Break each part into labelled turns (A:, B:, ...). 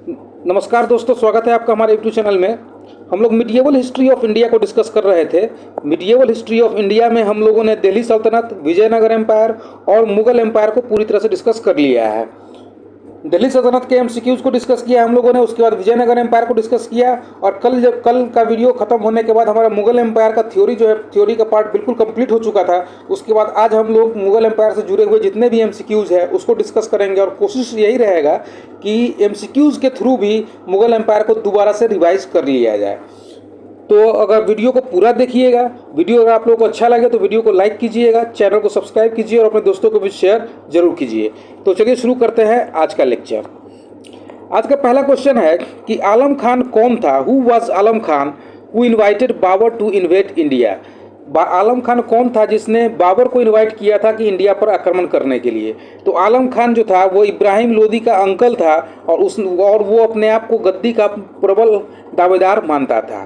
A: नमस्कार दोस्तों, स्वागत है आपका हमारे यूट्यूब चैनल में। हम लोग मिडिएवल हिस्ट्री ऑफ इंडिया को डिस्कस कर रहे थे। मिडिएवल हिस्ट्री ऑफ इंडिया में हम लोगों ने दिल्ली सल्तनत, विजयनगर एम्पायर और मुगल एम्पायर को पूरी तरह से डिस्कस कर लिया है। दिल्ली सल्तनत के एमसीक्यूज को डिस्कस किया हम लोगों ने, उसके बाद विजयनगर एम्पायर को डिस्कस किया, और कल का वीडियो खत्म होने के बाद हमारा मुगल एम्पायर का थ्योरी जो है, थ्योरी का पार्ट बिल्कुल कंप्लीट हो चुका था। उसके बाद आज हम लोग मुगल एम्पायर से जुड़े हुए जितने भी एमसीक्यूज है उसको डिस्कस करेंगे, और कोशिश यही रहेगा कि एमसीक्यूज के थ्रू भी मुगल एम्पायर को दोबारा से रिवाइज कर लिया जाए। तो अगर वीडियो को पूरा देखिएगा, वीडियो अगर आप लोगों को अच्छा लगे तो वीडियो को लाइक कीजिएगा, चैनल को सब्सक्राइब कीजिए और अपने दोस्तों को भी शेयर जरूर कीजिए। तो चलिए शुरू करते हैं आज का लेक्चर। आज का पहला क्वेश्चन है कि आलम खान कौन था? Who was Alam Khan who invited Babur to invade India? Alam Khan कौन था जिसने बाबर को इनवाइट किया था कि इंडिया पर आक्रमण करने के लिए? तो आलम खान जो था वो इब्राहिम लोदी का अंकल था, और वो अपने आप को गद्दी का प्रबल दावेदार मानता था।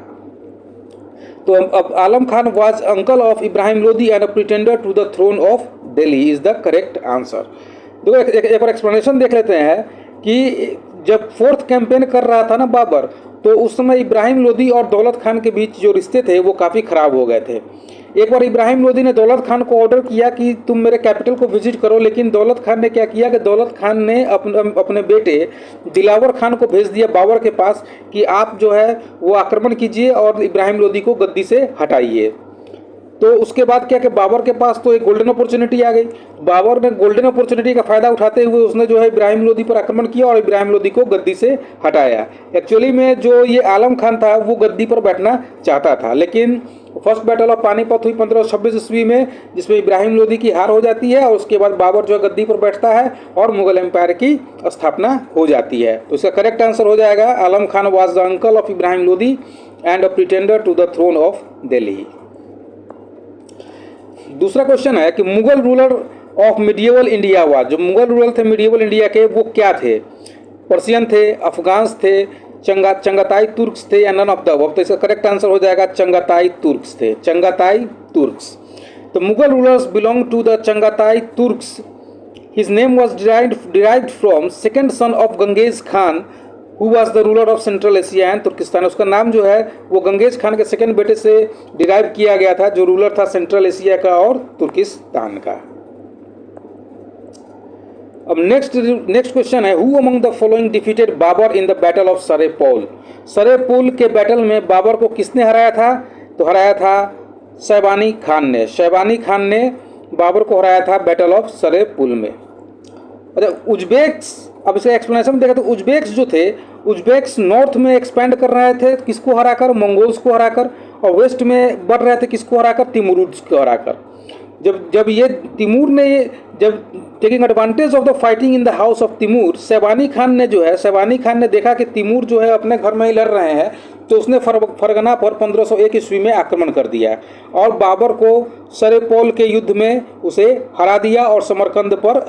A: तो अब Alam Khan was uncle of Ibrahim Lodi and a pretender to the throne of Delhi is the correct answer. देखो एक और एक्सप्लेनेशन देख लेते हैं कि जब फोर्थ कैंपेन कर रहा था ना बाबर, तो उस समय इब्राहिम लोदी और दौलत खान के बीच जो रिश्ते थे वो काफ़ी ख़राब हो गए थे। एक बार इब्राहिम लोदी ने दौलत खान को ऑर्डर किया कि तुम मेरे कैपिटल को विजिट करो, लेकिन दौलत खान ने क्या किया कि दौलत खान ने अपने बेटे दिलावर खान को भेज दिया बाबर के पास कि आप जो है वो आक्रमण कीजिए और इब्राहिम लोदी को गद्दी से हटाइए। तो उसके बाद क्या कि बाबर के पास तो एक गोल्डन अपॉर्चुनिटी आ गई। बाबर ने गोल्डन अपॉर्चुनिटी का फ़ायदा उठाते हुए उसने जो है इब्राहिम लोदी पर आक्रमण किया और इब्राहिम लोदी को गद्दी से हटाया। एक्चुअली में जो ये आलम खान था वो गद्दी पर बैठना चाहता था, लेकिन फर्स्ट बैटल ऑफ पानीपत हुई 1526 ईस्वी में, जिसमें इब्राहिम लोदी की हार हो जाती है, और उसके बाद बाबर जो है गद्दी पर बैठता है और मुगल एम्पायर की स्थापना हो जाती है। तो इसका करेक्ट आंसर हो जाएगा Alam Khan was the uncle of Ibrahim Lodi and a pretender to the throne of Delhi. दूसरा क्वेश्चन है कि Mughal ruler of medieval India हुआ, जो मुगल रूलर थे मिडिएवल इंडिया के वो क्या थे? पर्शियन थे, अफगान्स थे, चंगाताई तुर्क्स थे, या नन ऑफ द अबव? तो इसका करेक्ट आंसर हो जाएगा चंगाताई तुर्क्स थे, चंगाताई तुर्क्स। तो Mughal rulers belong to the Chagatai Turks. His name was derived from second son of Genghis Khan who was the ruler of Central Asia and Turkistan. उसका नाम जो है वो गंगेज खान के सेकेंड बेटे से डिराइव किया गया था, जो रूलर था सेंट्रल एशिया का और तुर्किस्तान का। अब नेक्स्ट क्वेश्चन है, who among the following defeated Babur in the battle of Sar-e-Pul? Sar-e-Pul के बैटल में बाबर को किसने हराया था? तो हराया था शैबानी खान ने। शैबानी खान ने बाबर को हराया था बैटल ऑफ सरेपोल में। अच्छा, उज्बेक्स, अब इसका एक्सप्लेनेशन देखा तो उज्बेक्स जो थे, उज्बेक्स नॉर्थ में एक्सपेंड कर रहे थे, किसको हराकर? मंगोल्स को हराकर, और वेस्ट में बढ़ रहे थे किसको हराकर? तिमुरिड्स को हराकर। जब ये तिमूर ने जब taking advantage of the fighting in the house of Timur, Shaibani Khan ने देखा कि तिमूर जो है अपने घर में ही लड़ रहे हैं, तो उसने फरगना पर 1501 ईस्वी में आक्रमण कर दिया और बाबर को सरेपोल के युद्ध में उसे हरा दिया और समरकंद पर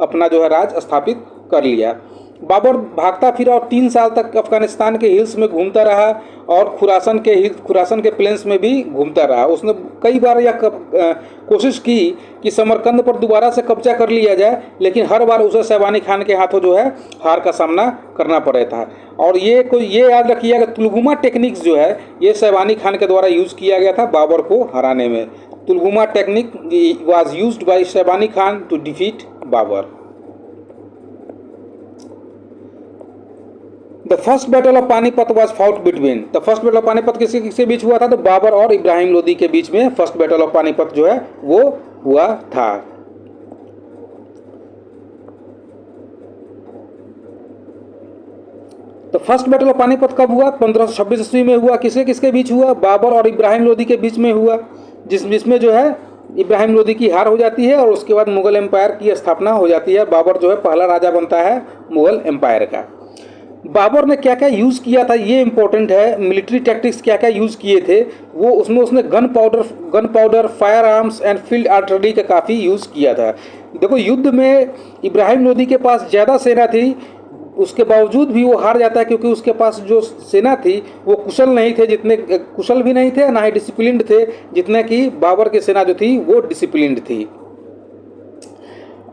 A: अपना जो है राज स्थापित कर लिया। बाबर भागता फिरा और 3 साल तक अफगानिस्तान के हिल्स में घूमता रहा और खुरासन के प्लेन्स में भी घूमता रहा। उसने कई बार यह कोशिश की कि समरकंद पर दोबारा से कब्जा कर लिया जाए, लेकिन हर बार उसे शैबानी खान के हाथों जो है हार का सामना करना पड़ा था। और ये याद रखिएगा, तुलगुमा टेक्निक्स जो है ये शैबानी खान के द्वारा यूज़ किया गया था बाबर को हराने में। Tulughma technique was used by Shaybani Khan to defeat Babur. The first battle of Panipat was fought between. The first battle of Panipat किसके बीच हुआ था? तो बाबर और इब्राहिम लोदी के बीच में फर्स्ट बैटल ऑफ पानीपत जो है वो हुआ था। तो फर्स्ट बैटल ऑफ पानीपत कब हुआ? 1526 ईस्वी में हुआ। किसके बीच हुआ? बाबर और इब्राहिम लोदी के बीच में हुआ, जिसमें जो है इब्राहिम लोदी की हार हो जाती है और उसके बाद मुगल एम्पायर की स्थापना हो जाती है। बाबर जो है पहला राजा बनता है मुगल एम्पायर का। बाबर ने क्या क्या यूज़ किया था ये इंपॉर्टेंट है। मिलिट्री टैक्टिक्स क्या क्या यूज़ किए थे वो, उसने gun powder, fire arms and field artillery का काफ़ी यूज़ किया था। देखो, युद्ध में इब्राहिम लोदी के पास ज़्यादा सेना थी, उसके बावजूद भी वो हार जाता है, क्योंकि उसके पास जो सेना थी वो कुशल भी नहीं थे, ना ही डिसिप्लिन्ड थे, जितने कि बाबर की सेना जो थी वो डिसिप्लिन्ड थी।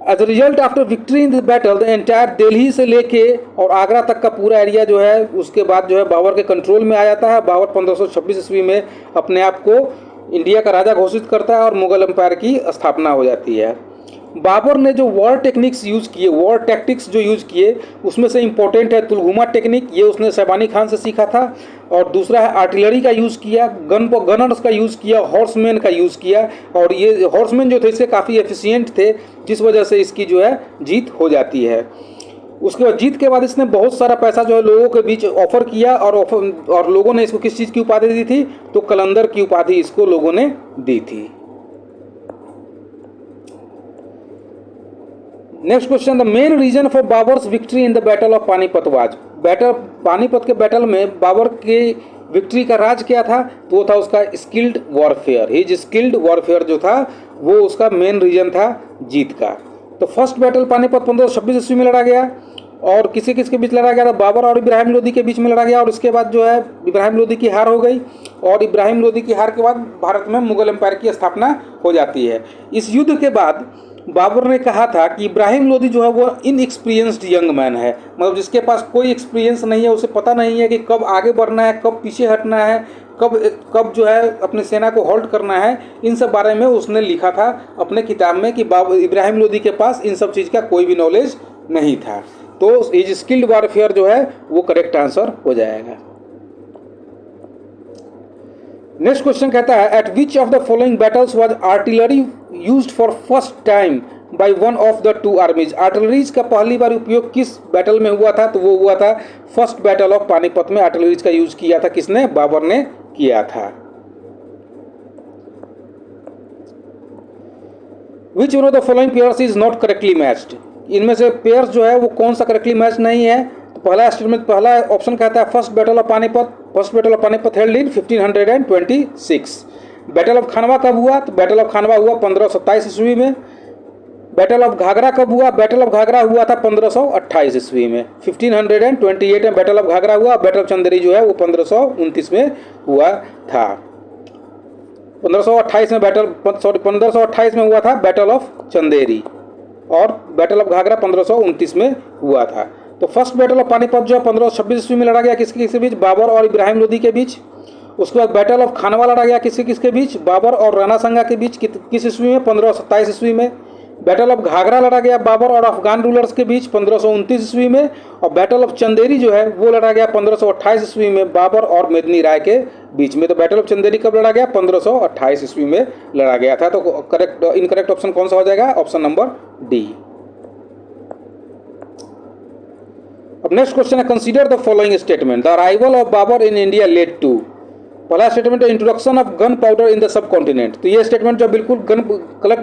A: As a result after victory in the battle the entire Delhi से लेके और आगरा तक का पूरा एरिया जो है उसके बाद जो है बाबर के कंट्रोल में आ जाता है। बाबर 1526 ईस्वी में अपने आप को इंडिया का राजा घोषित करता है और मुगल एम्पायर की स्थापना हो जाती है। बाबर ने जो वॉर टेक्निक्स यूज़ किए, वॉर टैक्टिक्स जो यूज़ किए, उसमें से इम्पोर्टेंट है तुलगुमा टेक्निक, ये उसने शैबानी खान से सीखा था। और दूसरा है आर्टिलरी का यूज़ किया, गनर्स का यूज़ किया, हॉर्समैन का यूज़ किया। और ये हॉर्समैन जो थे इससे काफ़ी एफिशिएंट थे, जिस वजह से इसकी जो है जीत हो जाती है। उसके बाद जीत के बाद इसने बहुत सारा पैसा जो है लोगों के बीच ऑफर किया और लोगों ने इसको किस चीज़ की उपाधि दी थी, तो कलंदर की उपाधि इसको लोगों ने दी थी। Next question, the main reason for Babur's victory in the battle of Panipat was. Panipat के बैटल में बाबर की विक्ट्री का राज क्या था, तो वो था उसका skilled warfare. His skilled warfare जो था वो उसका मेन रीजन था जीत का। तो फर्स्ट बैटल पानीपत 1526 ईस्वी में लड़ा गया और किसी किसके बीच लड़ा गया था, बाबर और इब्राहिम लोदी के बीच में लड़ा गया। और उसके बाद जो है इब्राहिम लोदी की हार हो गई और इब्राहिम लोदी की हार के बाद भारत में मुगल एम्पायर की स्थापना हो जाती है। इस युद्ध के बाद बाबर ने कहा था कि इब्राहिम लोदी जो है वो इनएक्सपीरियंस्ड यंग मैन है, मतलब जिसके पास कोई एक्सपीरियंस नहीं है, उसे पता नहीं है कि कब आगे बढ़ना है, कब पीछे हटना है, कब जो है अपनी सेना को होल्ड करना है। इन सब बारे में उसने लिखा था अपने किताब में कि इब्राहिम लोदी के पास इन सब चीज़ का कोई भी नॉलेज नहीं था। तो इज स्किल्ड वॉरफेयर जो है वो करेक्ट आंसर हो जाएगा। नेक्स्ट क्वेश्चन कहता है, eight which of the following battles was artillery used for first time by one of the two आर्मीज। Artilleries का पहली बार उपयोग किस बैटल में हुआ था, तो वो हुआ था फर्स्ट बैटल ऑफ पानीपत में। आर्टिलरीज का यूज किया था किसने, बाबर ने किया था। विच one of the following pairs is not correctly matched. इनमें से पेयर्स जो है वो कौन सा करेक्टली मैच नहीं है, तो पहला स्टेटमेंट, पहला ऑप्शन कहता है first battle of Panipat held in 1526। Battle of Khanwa कब हुआ, तो बैटल ऑफ खानवा हुआ 1527 ईस्वी में। बैटल ऑफ घाघरा कब हुआ, बैटल ऑफ घाघरा हुआ था 1528 ईस्वी में। 1528 में बैटल ऑफ घाघरा हुआ। बैटल ऑफ चंदेरी जो है वो 1529 में हुआ था। 1528 में हुआ था बैटल ऑफ चंदेरी और बैटल ऑफ घाघरा 1529 में हुआ था। तो फर्स्ट बैटल ऑफ पानीपत जो है 1526 ईस्वी में लड़ा गया किसके बीच, बाबर और इब्राहिम लोदी के बीच। उसके बाद बैटल ऑफ खानवा लड़ा गया किसके बीच, बाबर और राणा संगा के बीच, किस ईस्वी में, 1527 ईस्वी में। बैटल ऑफ घाघरा लड़ा गया बाबर और अफगान रूलर्स के बीच 1529 ईस्वी में। और बैटल ऑफ चंदेरी जो है वो लड़ा गया 1528 ईस्वी में बाबर और मेदिनी राय के बीच में। तो बैटल ऑफ चंदेरी कब लड़ा गया, 1528 ईस्वी में लड़ा गया था। तो इनकरेक्ट ऑप्शन कौन सा हो जाएगा, ऑप्शन नंबर डी। अब नेक्स्ट क्वेश्चन है, consider the following statement. The arrival of Babur in India led to. पहला स्टेटमेंट है introduction of gunpowder in the subcontinent. तो ये स्टेटमेंट जो बिल्कुल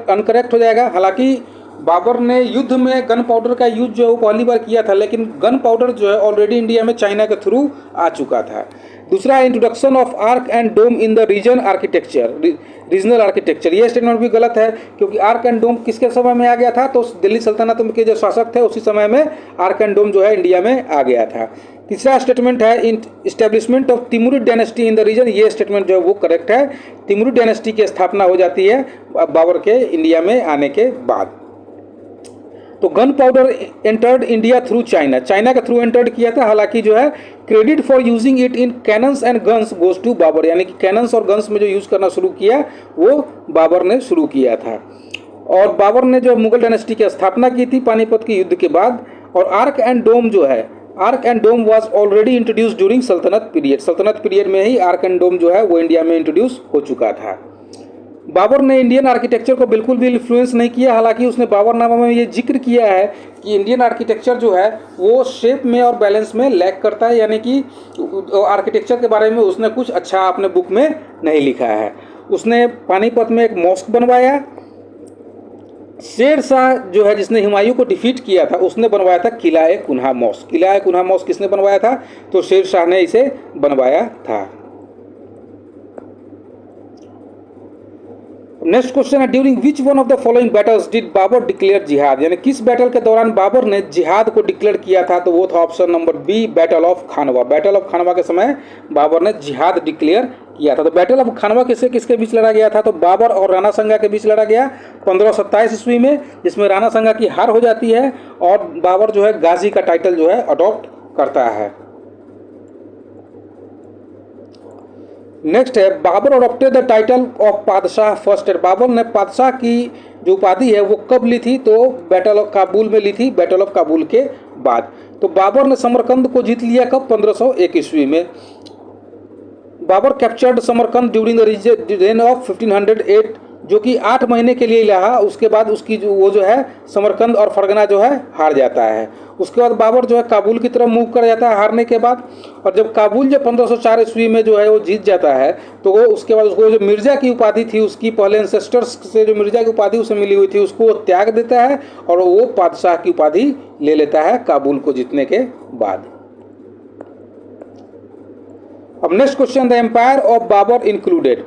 A: अनकरेक्ट हो जाएगा। हालांकि बाबर ने युद्ध में गन पाउडर का यूज जो है वो पहली बार किया था, लेकिन गन पाउडर जो है ऑलरेडी इंडिया में चाइना के थ्रू आ चुका था। दूसरा है introduction of arch and dome in the regional architecture. ये स्टेटमेंट भी गलत है, क्योंकि आर्क एंड डोम किसके समय में आ गया था, तो दिल्ली सल्तनत के जो शासक थे उसी समय में आर्क एंड डोम जो है इंडिया में आ गया था। तीसरा स्टेटमेंट है establishment of Timurid dynasty in the region. ये स्टेटमेंट जो है वो करेक्ट है। तिमुरिड डायनेस्टी की स्थापना हो जाती है बाबर के इंडिया में आने के बाद। तो gunpowder entered India through China के थ्रू एंटर्ड किया था। हालांकि जो है credit for using it in cannons and guns goes to Babur, यानी कि कैनन्स और गन्स में जो यूज़ करना शुरू किया वो बाबर ने शुरू किया था। और बाबर ने जो मुगल डायनेस्टी की स्थापना की थी पानीपत के युद्ध के बाद। और arch and dome was already introduce during सल्तनत पीरियड में ही आर्क एंड डोम जो है वो इंडिया में इंट्रोड्यूस हो चुका था। बाबर ने इंडियन आर्किटेक्चर को बिल्कुल भी इन्फ्लुएंस नहीं किया। हालांकि उसने बाबरनामा में ये जिक्र किया है कि इंडियन आर्किटेक्चर जो है वो शेप में और बैलेंस में लैक करता है, यानी कि आर्किटेक्चर के बारे में उसने कुछ अच्छा अपने बुक में नहीं लिखा है। उसने पानीपत में एक मॉस्क बनवाया। शेर शाह जो है जिसने हुमायूं को डिफीट किया था उसने बनवाया था किला-ए कुन्हा मॉस्क। किला-ए कुन्हा मॉस्क किसने बनवाया था, तो शेर शाह ने इसे बनवाया था। नेक्स्ट क्वेश्चन है, during which one of the following battles did Babur declare जिहाद, यानी किस बैटल के दौरान बाबर ने जिहाद को डिक्लेयर किया था? तो वो था option number B, battle of Khanwa. Battle of Khanwa के समय बाबर ने जिहाद डिक्लेयर किया था। तो बैटल ऑफ खानवा किसके किसके बीच लड़ा गया था? तो बाबर और राणा संगा के बीच लड़ा गया 1527 ईस्वी में, जिसमें राणा संगा की हार हो जाती है और बाबर जो है गाजी का टाइटल जो है अडॉप्ट करता है। नेक्स्ट है, Babur adopted the title of padshah first. Babur ने पादशाह की जो उपाधि है वो कब ली थी? तो बैटल ऑफ काबुल में ली थी, बैटल ऑफ काबुल के बाद। तो बाबर ने समरकंद को जीत लिया कब? 1501 ईस्वी में। Babur captured Samarkand during the reign of 1508, जो कि 8 महीने के लिए रहा। उसके बाद उसकी वो जो है समरकंद और फरगना जो है हार जाता है। उसके बाद बाबर जो है काबुल की तरफ मूव कर जाता है हारने के बाद। और जब काबुल जो 1504 ईस्वी में जो है वो जीत जाता है, तो वो उसके बाद उसको जो मिर्जा की उपाधि थी, उसकी पहले एंसेस्टर्स से जो मिर्जा की उपाधि उसे मिली हुई थी, उसको वो त्याग देता है और वो पादशाह की उपाधि ले लेता है काबुल को जीतने के बाद। अब next question, the empire of Babur included.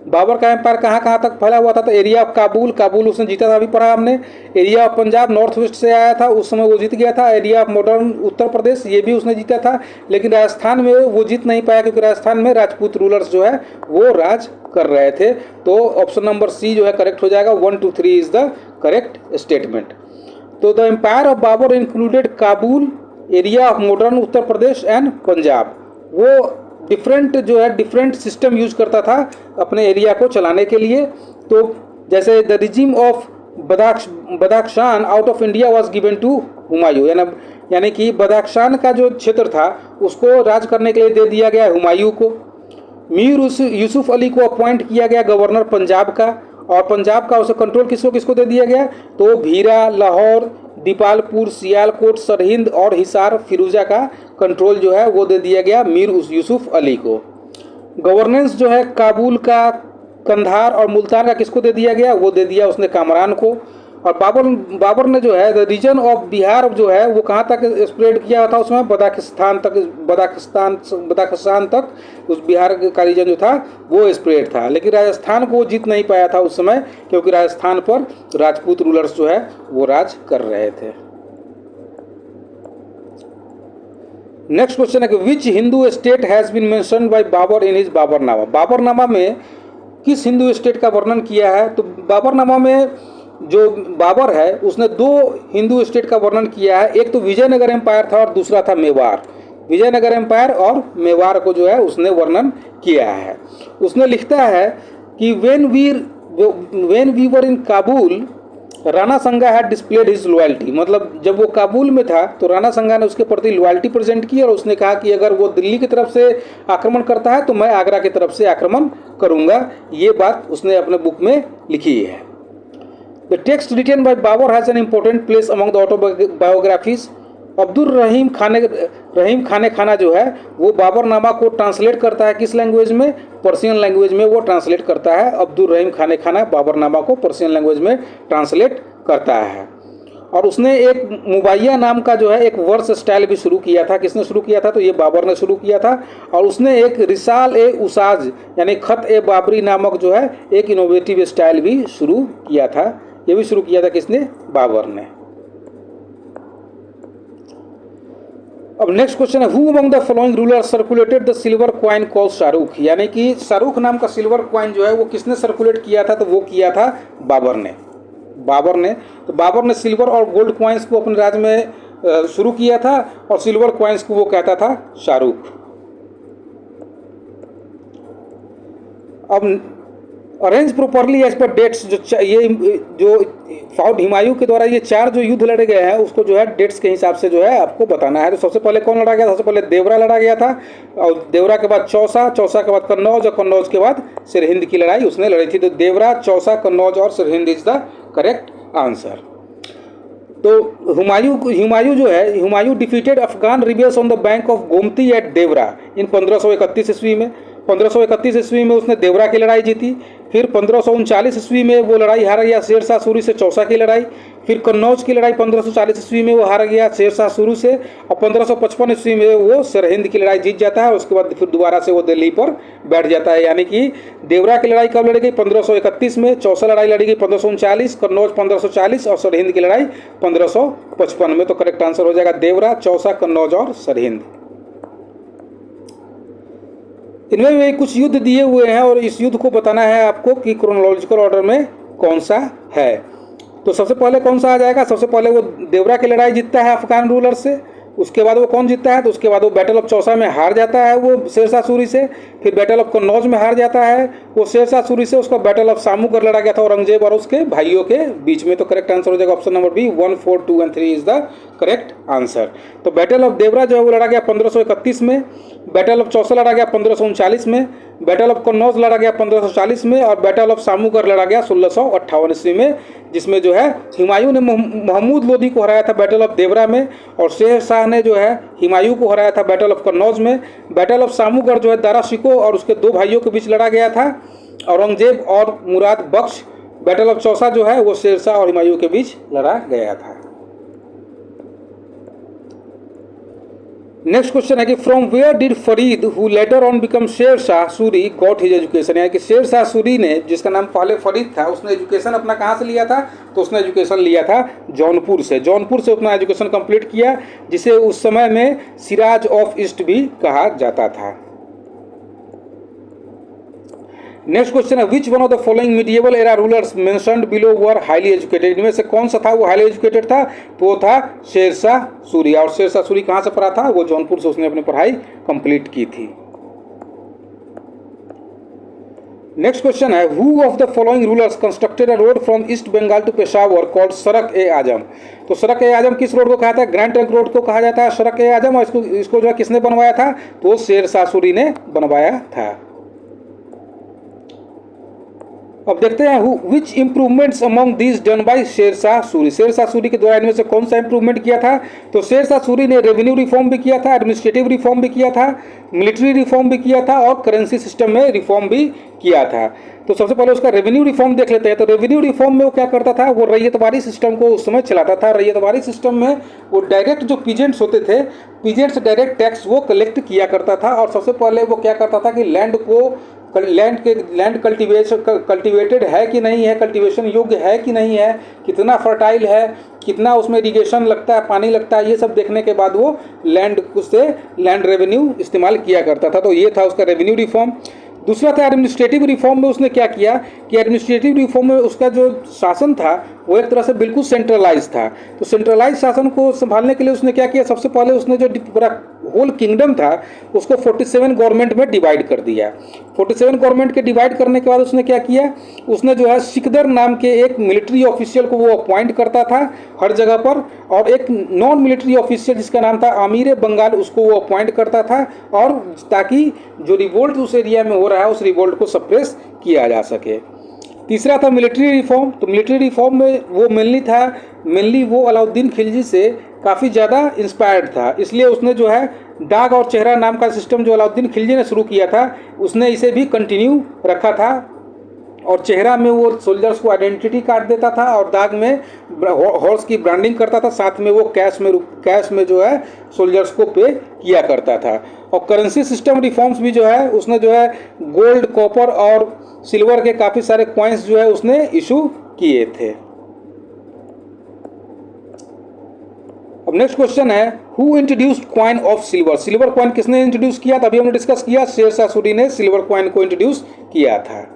A: Babur का एम्पायर कहाँ कहाँ तक फैला हुआ था? तो एरिया ऑफ काबुल, काबुल उसने जीता था, अभी पढ़ा हमने। Area of Punjab, north west से आया था, उस समय वो जीत गया था। एरिया ऑफ मॉडर्न उत्तर प्रदेश, ये भी उसने जीता था। लेकिन राजस्थान में वो जीत नहीं पाया, क्योंकि राजस्थान में राजपूत रूलर्स जो है वो राज कर रहे थे। तो ऑप्शन नंबर सी जो है करेक्ट हो जाएगा। 1 2 3 इज द करेक्ट स्टेटमेंट। तो the empire of Babur included Kabul, area of modern Uttar Pradesh and Punjab. वो डिफरेंट जो है डिफरेंट सिस्टम यूज करता था अपने एरिया को चलाने के लिए। तो जैसे the regime of Badakhshan out of India was given to Humayun, यानी कि बदाख्शान का जो क्षेत्र था उसको राज करने के लिए दे दिया गया हुमायूं को। मीर यूसुफ अली को अपॉइंट किया गया गवर्नर पंजाब का, और पंजाब का उसे कंट्रोल किसको किसको दे दिया गया? तो भीरा, लाहौर, दीपालपुर, सियालकोट, सरहिंद और हिसार फिरोजा का कंट्रोल जो है वो दे दिया गया मीर यूसुफ अली को। गवर्नेंस जो है काबुल का, कंधार और मुल्तान का किसको दे दिया गया? वो दे दिया उसने कामरान को। और बाबर ने जो है द रीजन ऑफ बिहार जो है वो कहाँ तक स्प्रेड किया था? उसमें बदाख्स्तान तक उस बिहार का रीजन जो था वो स्प्रेड था। लेकिन राजस्थान को वो जीत नहीं पाया था उस समय, क्योंकि राजस्थान पर राजपूत रूलर्स जो है वो राज कर रहे थे। नेक्स्ट क्वेश्चन है कि which Hindu state has been mentioned by Babur in his Baburnama. Baburnama में किस हिंदू स्टेट का वर्णन किया है? तो बाबरनामा में जो बाबर है उसने 2 हिंदू स्टेट का वर्णन किया है। एक तो विजयनगर एम्पायर था और दूसरा था मेवाड़। विजयनगर एम्पायर और मेवाड़ को जो है उसने वर्णन किया है। उसने लिखता है कि वेन वी वर इन काबुल राणा संगा हैड डिस्प्लेड हिज लॉयल्टी। मतलब जब वो काबुल में था तो राणा संगा ने उसके प्रति लॉयल्टी प्रेजेंट की और उसने कहा कि अगर वो दिल्ली की तरफ से आक्रमण करता है तो मैं आगरा की तरफ से आक्रमण करूंगा। ये बात उसने अपने बुक में लिखी है। The text written by Babur has an important place among the autobiographies. Abdul Rahim Khan-e Khana जो है वो बाबरनामा को ट्रांसलेट करता है किस लैंग्वेज में? पर्शियन लैंग्वेज में वो ट्रांसलेट करता है। अब्दुल रहीम खाना बाबरनामा को पर्शियन लैंग्वेज में ट्रांसलेट करता है। और उसने एक मुबाइया नाम का जो है एक वर्स स्टाइल भी शुरू किया था। किसने शुरू किया था? तो ये बाबर ने शुरू किया था। और उसने एक रिसाल ए उसाज यानी खत ए बाबरी नामक जो है एक इनोवेटिव स्टाइल भी शुरू किया था। ये भी शुरू किया था किसने? बाबर ने। अब नेक्स्ट क्वेश्चन है, who among the following ruler circulated the silver coin called Shahrukh. यानी कि शाहरुख नाम का सिल्वर क्वाइन जो है वो किसने सर्कुलेट किया था? तो वो किया था बाबर ने। तो बाबर ने सिल्वर और गोल्ड क्वाइंस को अपने राज्य में शुरू किया था और सिल्वर क्वाइंस को वो कहता था शाहरुख। अब arrange properly as per dates, जो फाउड हुमायूं के द्वारा ये 4 जो युद्ध लड़े गए हैं उसको जो है डेट्स के हिसाब से जो है आपको बताना है। तो सबसे पहले कौन लड़ा गया? सबसे पहले देवरा लड़ा गया था, और देवरा के बाद चौसा, चौसा के बाद कन्नौज, और कन्नौज के बाद सरहिंद की लड़ाई उसने लड़ी थी। तो देवरा, चौसा, कन्नौज और Sirhind is the correct answer. तो हुमायूं जो है, Humayun defeated Afghan rebels on the bank of Gomti at Dewra in 1531 ईस्वी में। 1531 ईस्वी में उसने देवरा की लड़ाई जीती। फिर 1539 ईस्वी में वो लड़ाई हार गया शेर शाह सूरी से, चौसा की लड़ाई। फिर कन्नौज की लड़ाई 1540 ईस्वी में वो हार गया शेर शाह सूरी से, और 1555 ईस्वी में वो सरहिंद की लड़ाई जीत जाता है। उसके बाद फिर दोबारा से वो दिल्ली पर बैठ जाता है। यानी कि देवरा की लड़ाई कब लड़ी गई? 1531 में, चौसा लड़ाई लड़ी गई 1539, कन्नौज 1540 और सरहिंद की लड़ाई 1555 में। तो करेक्ट आंसर हो जाएगा देवरा, चौसा, कन्नौज और सरहिंद। इनमें भी कुछ युद्ध दिए हुए हैं और इस युद्ध को बताना है आपको कि क्रोनोलॉजिकल ऑर्डर में कौन सा है। तो सबसे पहले कौन सा आ जाएगा? सबसे पहले वो देवरा की लड़ाई जीतता है अफगान रूलर से। उसके बाद वो कौन जीतता है? तो उसके बाद वो बैटल ऑफ चौसा में हार जाता है वो शेर शाह सूरी से। फिर बैटल ऑफ कन्नौज में हार जाता है वो शेर शाह सूरी से। उसका बैटल ऑफ सामूगढ़ लड़ा गया था औरंगजेब और उसके भाइयों के बीच में। तो करेक्ट आंसर हो जाएगा option number B, 1, 4, 2 and 3 is the correct answer. तो बैटल ऑफ देवरा जो है वो लड़ा गया 1531 में, बैटल ऑफ चौसा लड़ा गया 1539 में, बैटल ऑफ कन्नौज लड़ा गया 1540 में, और बैटल ऑफ सामूगढ़ लड़ा गया 1658 ईस्वी में, जिसमें जो है हुमायूं ने महमूद लोदी को हराया था बैटल ऑफ देवरा में, और शेर शाह ने जो है हुमायूं को हराया था बैटल ऑफ कन्नौज में। बैटल ऑफ सामूगढ़ जो है दारा शिकोह और उसके दो भाइयों के बीच लड़ा गया था, औरंगजेब और मुराद बख्श। बैटल ऑफ चौसा जो है वो शेर शाह और हुमायूं के बीच लड़ा गया था। नेक्स्ट क्वेश्चन है कि from where did Farid who later on become Sher Shah Suri got his education. यानी कि शेर शाह सूरी ने, जिसका नाम पहले फरीद था, उसने एजुकेशन अपना कहाँ से लिया था? तो उसने एजुकेशन लिया था जौनपुर से। जौनपुर से अपना एजुकेशन कंप्लीट किया, जिसे उस समय में सिराज ऑफ ईस्ट भी कहा जाता था। नेक्स्ट क्वेश्चन है विच one of the following medieval era rulers mentioned below were highly educated. इनमें से कौन सा था वो हाईली एजुकेटेड था? तो वो था शेर शाह सूरी। और शेर शाह सूरी कहाँ से पढ़ा था? वो जौनपुर से उसने अपनी पढ़ाई कंप्लीट की थी। नेक्स्ट क्वेश्चन है who of the following rulers constructed a road from east Bengal to Peshawar called Sadak e आजम। तो सड़क ए आजम किस रोड को कहा था? ग्रैंड ट्रंक रोड को कहा जाता है सड़क ए आजम। और इसको जो है किसने बनवाया था? तो शेर शाह सूरी ने बनवाया था। अब देखते हैं which improvements among this done by Sher Shah Suri. शेर शाह सूरी के द्वारा इनमें से कौन सा इंप्रूवमेंट किया था? तो शेर शाह सूरी ने रेवेन्यू रिफॉर्म भी किया था, एडमिनिस्ट्रेटिव रिफॉर्म भी किया था, मिलिट्री रिफॉर्म भी किया था और करेंसी सिस्टम में रिफॉर्म भी किया था। तो सबसे पहले उसका रेवेन्यू रिफॉर्म देख लेते हैं। तो रेवेन्यू रिफॉर्म में वो क्या करता था? वो रैयतवारी सिस्टम को उस समय चलाता था। रैयतवारी सिस्टम में वो डायरेक्ट जो पीजेंट्स होते थे, पीजेंट्स डायरेक्ट टैक्स वो कलेक्ट किया करता था। और सबसे पहले वो क्या करता था कि लैंड कल्टिवेटेड है कि नहीं है, कल्टीवेशन योग्य है कि नहीं है, कितना फर्टाइल है, कितना उसमें इरिगेशन लगता है, पानी लगता है, ये सब देखने के बाद वो लैंड रेवेन्यू इस्तेमाल किया करता था। तो ये था उसका रेवेन्यू रिफॉर्म। दूसरा था एडमिनिस्ट्रेटिव रिफॉर्म में उसने क्या किया कि एडमिनिस्ट्रेटिव रिफॉर्म में उसका जो शासन था वो एक तरह से बिल्कुल सेंट्रलाइज था। तो सेंट्रलाइज शासन को संभालने के लिए उसने क्या किया? सबसे पहले उसने जो पूरा होल किंगडम था उसको 47 गवर्नमेंट में डिवाइड कर दिया। 47 गवर्नमेंट के डिवाइड करने के बाद उसने क्या किया? उसने जो है सिकदर नाम के एक मिलिट्री ऑफिशियल को वो अपॉइंट करता था हर जगह पर, और एक नॉन मिलिट्री ऑफिशियल जिसका नाम था आमीर बंगाल उसको वो अपॉइंट करता था, और ताकि जो रिवोल्ट उस एरिया में हो रहा है उस रिवोल्ट को सप्रेस किया जा सके। तीसरा था मिलिट्री रिफॉर्म। तो मिलिट्री रिफॉर्म में वो मेनली वो अलाउद्दीन खिलजी से काफ़ी ज़्यादा इंस्पायर्ड था, इसलिए उसने जो है दाग और चेहरा नाम का सिस्टम जो अलाउद्दीन खिलजी ने शुरू किया था उसने इसे भी कंटिन्यू रखा था। और चेहरा में वो सोल्जर्स को आइडेंटिटी कार्ड देता था और दाग में हॉर्स की ब्रांडिंग करता था, साथ में वो कैश में जो है सोल्जर्स को पे किया करता था। और करेंसी सिस्टम रिफॉर्म्स भी जो है उसने जो है गोल्ड, कॉपर और सिल्वर के काफ़ी सारे कॉइन्स जो है उसने इशू किए थे। अब नेक्स्ट क्वेश्चन है who introduced coin of silver. Silver coin किसने इंट्रोड्यूस किया? तभी हमने डिस्कस किया शेर शाह सूरी ने सिल्वर कॉइन को इंट्रोड्यूस किया था।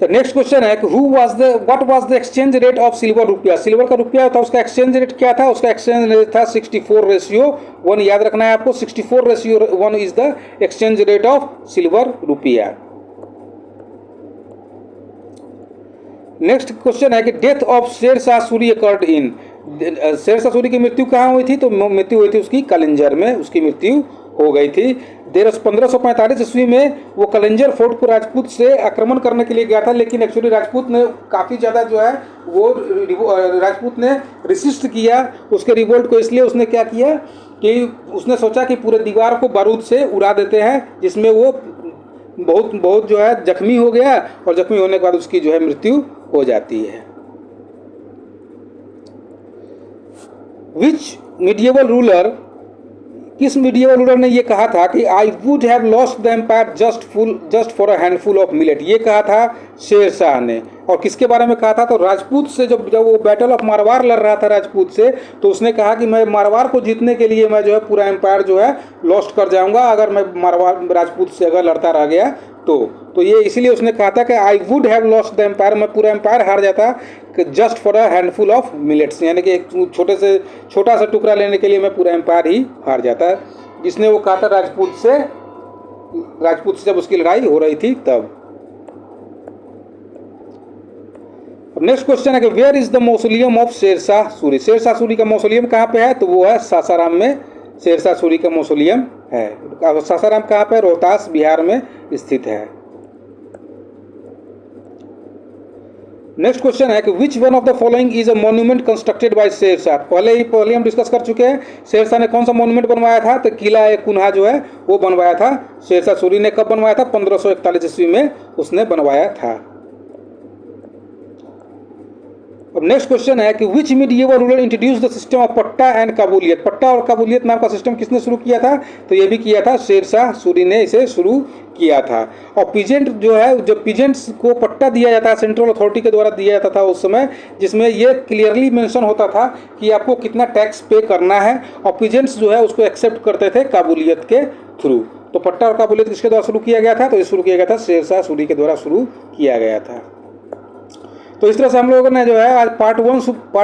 A: नेक्स्ट क्वेश्चन है कि what was the exchange rate of silver रुपया। सिल्वर का रुपया था उसका एक्सचेंज रेट क्या था? उसका एक्सचेंज रेट था 64:1। याद रखना है आपको, 64:1 is the exchange rate of silver रुपया। नेक्स्ट क्वेश्चन है कि डेथ ऑफ शेर शाह सूरी अकर्ड इन। शेर शाह सूरी की मृत्यु कहाँ हुई थी? तो मृत्यु हुई थी उसकी कलिंजर में, उसकी मृत्यु हो गई थी। 1545 ईस्वी में वो कलिंजर फोर्ट को राजपूत से आक्रमण करने के लिए गया था, लेकिन एक्चुअली राजपूत ने काफ़ी ज़्यादा जो है वो राजपूत ने रिसिस्ट किया उसके रिवोल्ट को। इसलिए उसने क्या किया कि उसने सोचा कि पूरे दीवार को बारूद से उड़ा देते हैं, जिसमें वो बहुत बहुत जो है जख्मी हो गया और जख्मी होने के बाद उसकी जो है मृत्यु हो जाती है। विच मीडिएवल रूलर, किस मीडिएवल रूलर ने ये कहा था कि I would have lost the empire just for a handful of millet? ये कहा था शेरशाह ने। और किसके बारे में कहा था? तो राजपूत से जब वो बैटल ऑफ मारवार लड़ रहा था राजपूत से, तो उसने कहा कि मैं मारवार को जीतने के लिए मैं जो है पूरा एम्पायर जो है लॉस्ट कर जाऊंगा अगर मैं मारवार राजपूत से अगर लड़ता रह गया तो ये इसीलिए उसने कहा था कि I would have lost the empire, मैं पूरा एम्पायर हार जाता just for a handful of millets, यानी कि एक छोटा सा टुकड़ा लेने के लिए मैं पूरा एम्पायर ही हार जाता। जिसने वो कहा था राजपूत से जब उसकी लड़ाई हो रही थी तब। नेक्स्ट क्वेश्चन है कि where is the mausoleum of Sher Shah Suri? Sher Shah Suri का मौसोलियम कहाँ पे है? तो वो है सासाराम में शेरशाह सूरी का मौसोलियम है। सासाराम कहाँ पे? रोहतास बिहार में स्थित है। नेक्स्ट क्वेश्चन है कि which one of the following is a monument constructed by Sher Shah? पहले हम डिस्कस कर चुके हैं शेरशाह ने कौन सा मॉन्यूमेंट बनवाया था। तो किला ए कुन्हा जो है वो बनवाया था शेरशाह सूरी ने। कब बनवाया था? 1541 ईस्वी में उसने बनवाया था। अब नेक्स्ट क्वेश्चन है कि which medieval ruler introduce the system of patta and kabuliyat? Patta और काबूलियत नाम का सिस्टम किसने शुरू किया था? तो ये भी किया था शेरशाह सूरी ने इसे शुरू किया था। और पीजेंट जो है, जो पीजेंट्स को पट्टा दिया जाता है सेंट्रल अथॉरिटी के द्वारा दिया जाता था उस समय, जिसमें ये क्लियरली मेंशन होता था कि आपको कितना टैक्स पे करना है, और पीजेंट्स जो है उसको एक्सेप्ट करते थे काबूलियत के थ्रू। तो पट्टा और काबूलियत किसके द्वारा शुरू किया गया था? तो ये शुरू किया गया था शेरशाह सूरी के द्वारा शुरू किया गया था। तो इस तरह से हम लोगों ने जो है आज पार्ट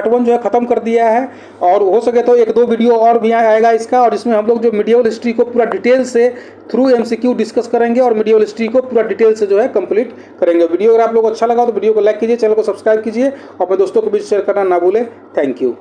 A: वन जो है ख़त्म कर दिया है। और हो सके तो 1-2 वीडियो और भी आएगा इसका, और इसमें हम लोग जो मीडिएवल हिस्ट्री को पूरा डिटेल से थ्रू MCQ डिस्कस करेंगे और मीडिएवल हिस्ट्री को पूरा डिटेल से जो है कंप्लीट करेंगे। वीडियो अगर आप लोग को अच्छा लगा तो वीडियो को लाइक कीजिए, चैनल को सब्सक्राइब कीजिए और अपने दोस्तों के बीच शेयर करना ना भूलें। Thank you.